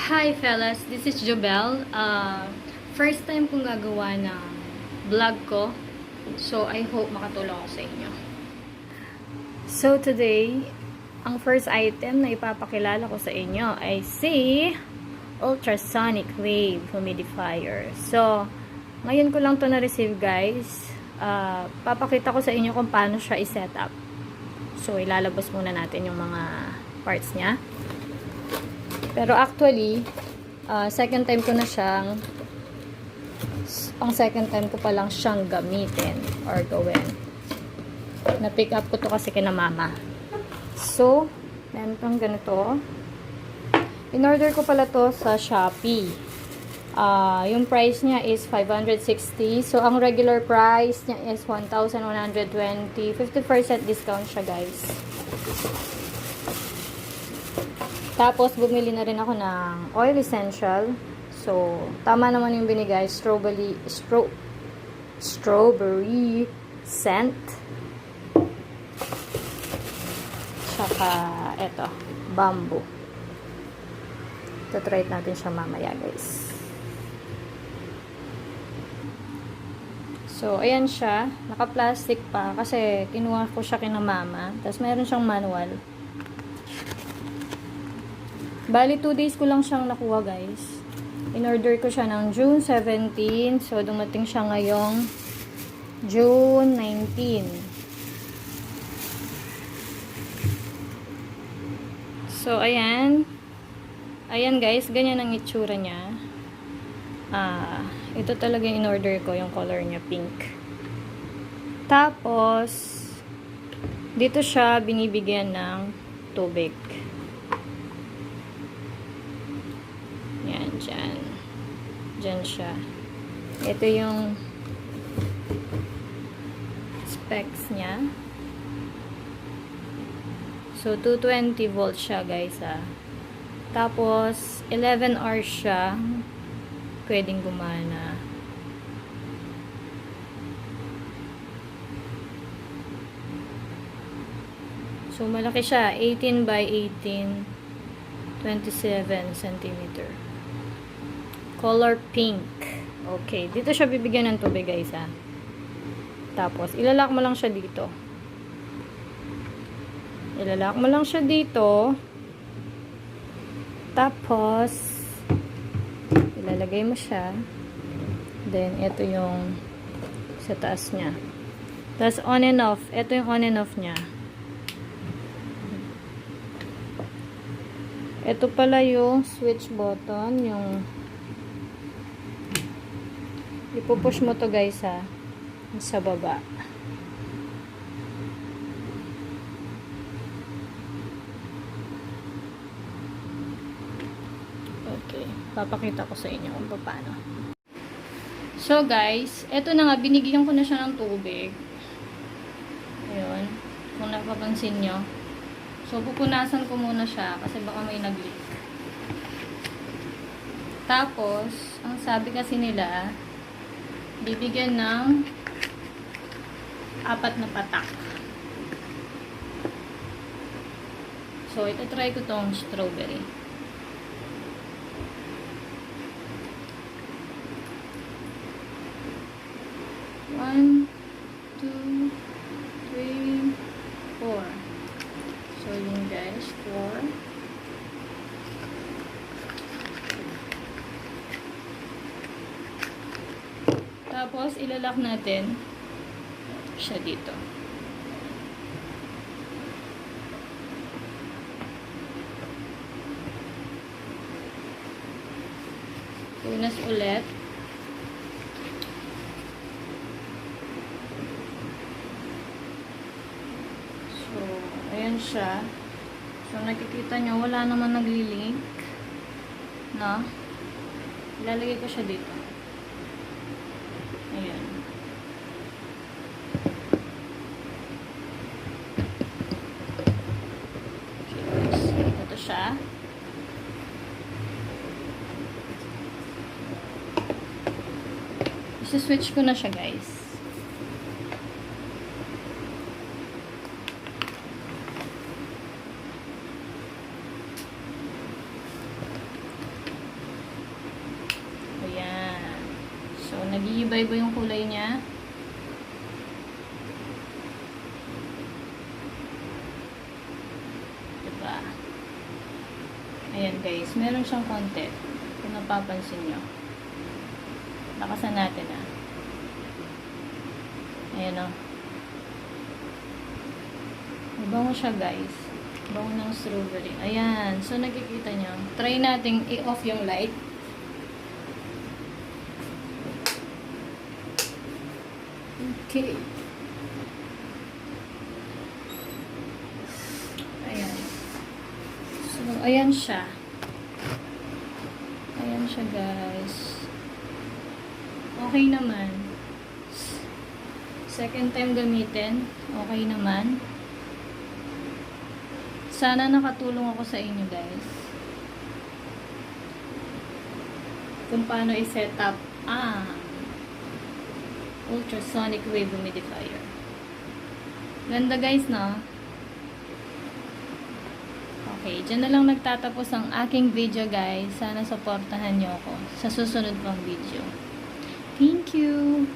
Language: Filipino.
Hi fellas, this is Jobel. First time kong gagawa ng vlog ko. So, I hope makatulong ako sa inyo. So, today, ang first item na ipapakilala ko sa inyo ay si Ultrasonic Wave Humidifier. So, ngayon ko lang to na-receive guys. Papakita ko sa inyo kung paano siya i-set up. So, ilalabas muna natin yung mga parts niya. Pero actually, second time ko pa lang siyang gamitin or gawin. Na-pick up ko to kasi kina mama. So, meron pang ganito. In-order ko pala to sa Shopee. Yung price niya is 560. So, ang regular price niya is 1,120. 50% discount siya guys. Tapos, bumili na rin ako ng oil essential. So, tama naman yung binigay. Strawberry scent. Tsaka, eto, bamboo. Tatry natin siya mamaya, guys. So, ayan siya. Naka-plastic pa. Kasi, kinuha ko siya kina mama. Tapos, meron siyang manual. Bali, 2 days ko lang siyang nakuha, guys. In-order ko siya ng June 17. So, dumating siya ngayong June 19. So, ayan. Ayan, guys. Ganyan ang itsura niya. Ito talaga yung in-order ko. Yung color niya, pink. Tapos, dito siya binibigyan ng tubig. Yan, dyan. Dyan siya. Ito yung specs niya. So, 220 volts siya, guys, Tapos, 11 hours siya. Pwedeng gumana. So, malaki siya. 18 by 18. 27 centimeter. Color pink. Okay. Dito siya bibigyan ng tubig, guys, Tapos, ilalak mo lang siya dito. Ilalak mo lang siya dito. Tapos, ilalagay mo siya. Then, ito yung sa taas niya. Tapos, on and off. Ito yung on and off niya. Ito pala yung switch button. Yung ipupush mo to guys sa baba. Okay. Papakita ko sa inyo kung paano. So guys, eto na nga. Binigyan ko na siya ng tubig. Ayun. Kung napapansin nyo. So, pupunasan ko muna siya kasi baka may nag-leak. Tapos, ang sabi kasi nila, bibigyan ng 4 na patak. So, ito try ko tong strawberry. One, 2, 3, 4. So, yun guys, 4. Tapos, ilalak natin siya dito. Punas ulit. So, ayan siya. So, nakikita nyo, wala naman nagli-link. No? Ilalagay ko siya dito. Ayan. Okay, guys. Ito siya. Isa-switch ko na siya, guys. Iba-iba yung kulay niya. Diba? Ayan guys, meron siyang konti. Kung napapansin nyo. Lakasan natin ah. Ayan o. Bango siya guys. Bango ng strawberry. Ayan. So, nakikita nyo. Try natin i-off yung light. Okay. Ayan. So, ayan siya. Ayan siya guys. Okay naman. Second time gamitin. Okay naman. Sana nakatulong ako sa inyo guys. Kung paano i-set up ang Ultrasonic Wave Humidifier. Ganda guys, no? Okay, dyan na lang nagtatapos ang aking video guys. Sana supportahan nyo ako sa susunod pang video. Thank you!